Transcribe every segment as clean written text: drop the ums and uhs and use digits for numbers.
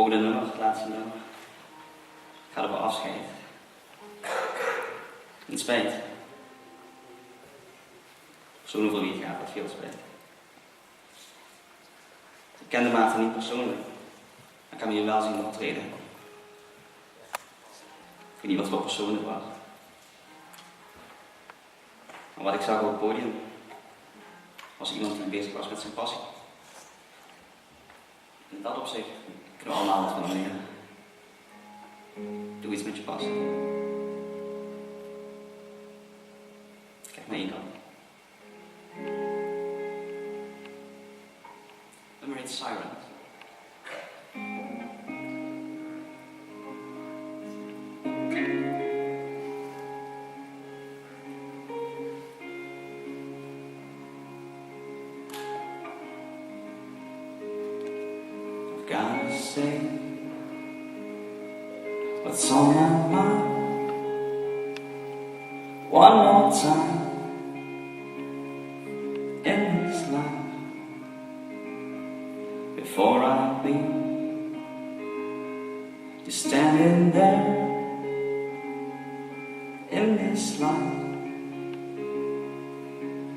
Volgende nummer, het laatste nummer, gaat over afscheid. Het spijt. Persoonlijk voor wie het gaat, wat veel spijt. Ik kende Maarten niet persoonlijk, maar ik kan me hier wel zien optreden. Ik weet niet wat voor persoon het was. Maar wat ik zag op het podium, was iemand die bezig was met zijn passie. In dat opzicht kunnen we allemaal wat van hem leren. Doe iets met je passie. Kijk naar één kant. Nummer heet Siren. Gotta say what's on my mind one more time in this life before I leave. Just standing there in this light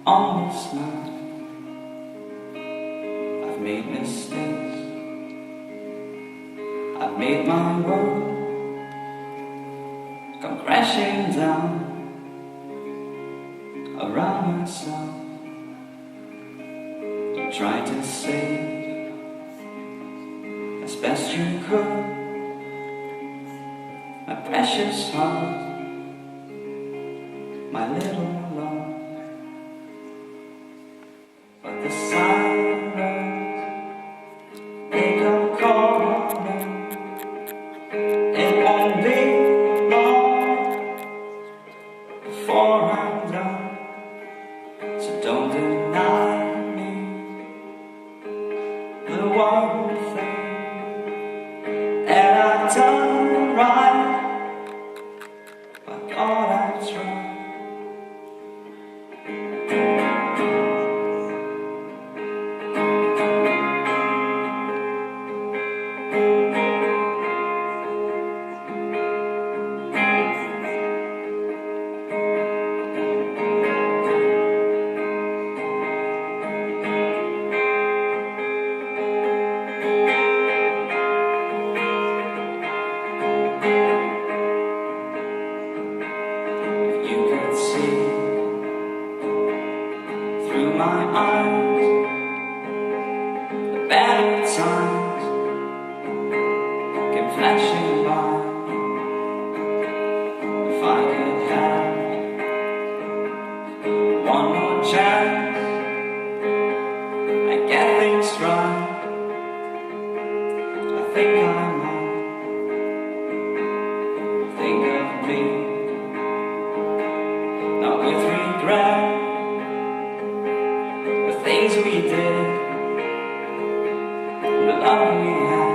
on this night. I've made mistakes, I've made my world come crashing down around myself. You tried to save as best you could my precious heart, my little love. But the sirens, they come calling. It won't be long before I'm done, so don't deny me the one thing that I've done right. By God I've tried. You could see through my eyes the bad times kept flashing by. If I could have one more chance, I'd get things right. I think I might think of me, not with regret, the things we did, the love we had.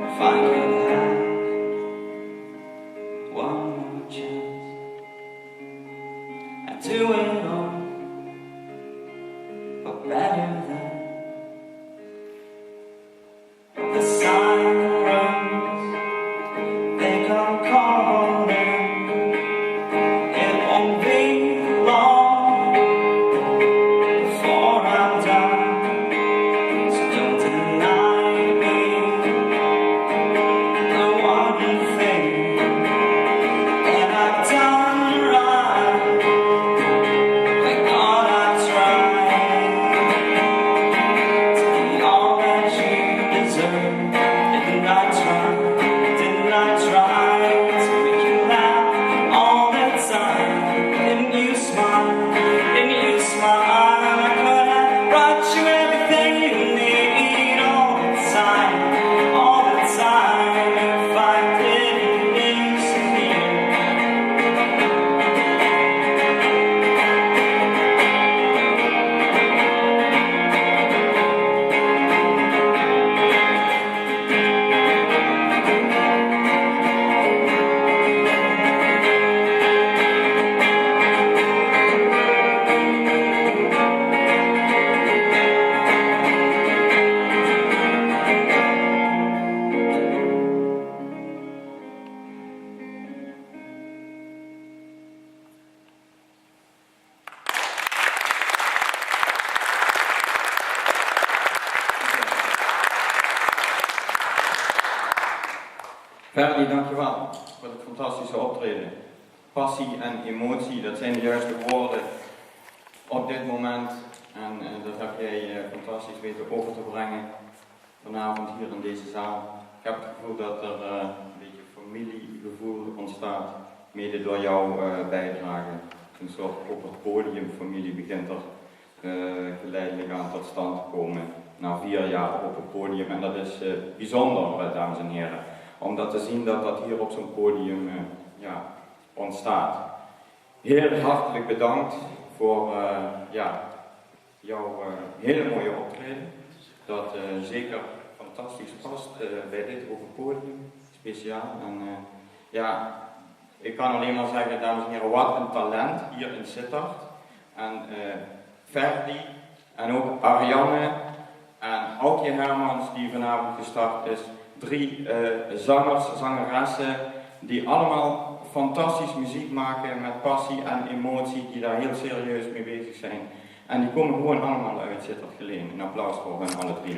If I could have one more chance, I'd do it all, but better than the sirens. They come calling. It won't be long before I'm done, so don't Ferdy, dankjewel voor het fantastische optreden. Passie en emotie, dat zijn de juiste woorden op dit moment. En dat heb jij fantastisch weten over te brengen vanavond hier in deze zaal. Ik heb het gevoel dat er een beetje familiegevoel ontstaat, mede door jouw bijdrage. Een soort op het podium familie begint er geleidelijk aan tot stand te komen na 4 jaar op het podium. En dat is bijzonder, dames en heren, om dat te zien dat dat hier op zo'n podium ontstaat. Heel hartelijk bedankt voor jouw hele mooie optreden. Dat zeker fantastisch past bij dit over podium, speciaal. En ik kan alleen maar zeggen, dames en heren, wat een talent hier in Sittard. En Ferdy en ook Ariane en Aukje Hermans die vanavond gestart is. 3 zangers, zangeressen die allemaal fantastisch muziek maken met passie en emotie, die daar heel serieus mee bezig zijn. En die komen gewoon allemaal uit Sittard Geleen. Een applaus voor hen alle 3.